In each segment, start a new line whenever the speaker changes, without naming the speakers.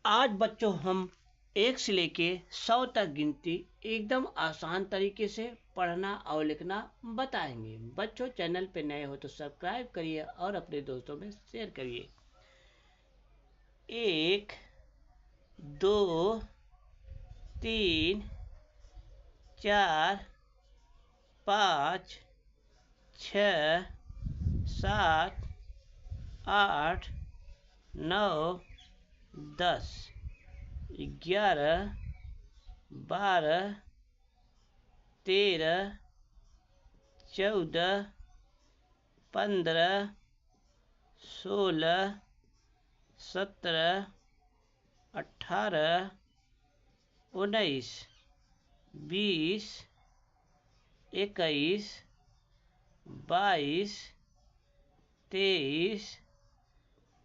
आज बच्चों हम 1 से लेके 100 तक गिनती एकदम आसान तरीके से पढ़ना और लिखना बताएंगे। बच्चों चैनल पे नए हो तो सब्सक्राइब करिए और अपने दोस्तों में शेयर करिए। 1 2 3 4 5 6 7 8 9 10 11 12 13 14 15 16 17 18 19 20 21 22 23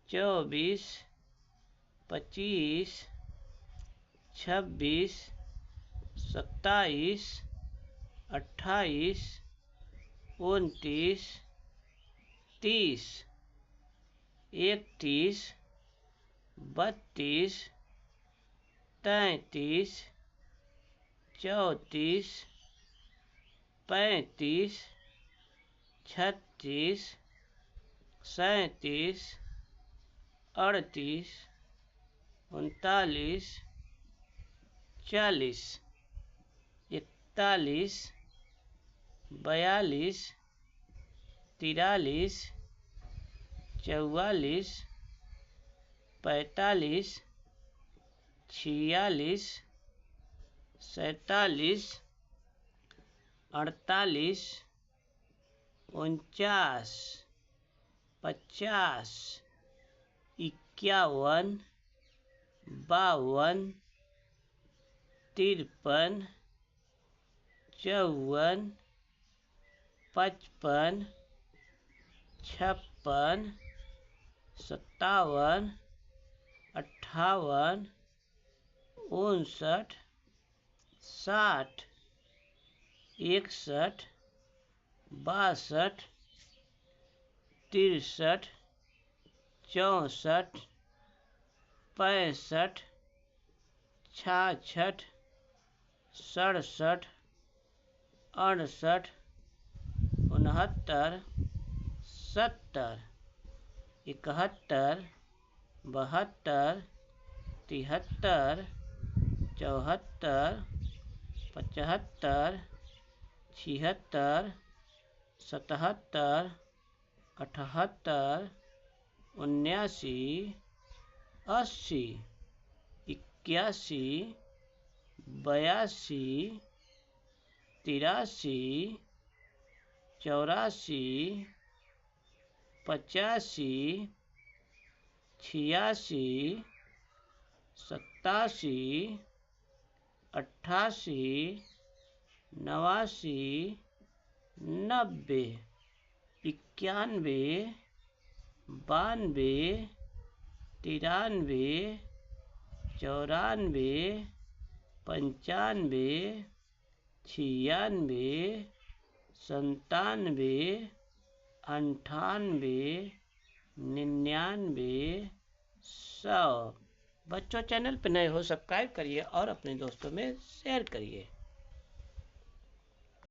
24 25 26 27 28 29 30 31 32 33 34 35 36 37 38 39 40 41 42 43 44 45 46 47 48 49 50 51 52 53 54 55 56 57 58 59 60 61 62 63 64 65 66 67 68 69 70 71 72 73 74 75 76 77 78 79 80 81 82 83 84 85 86 87 88 89 90 91 92 93 94 95 96 97 98 99 100। बच्चों चैनल पर नए हो सब्सक्राइब करिए और अपने दोस्तों में शेयर करिए।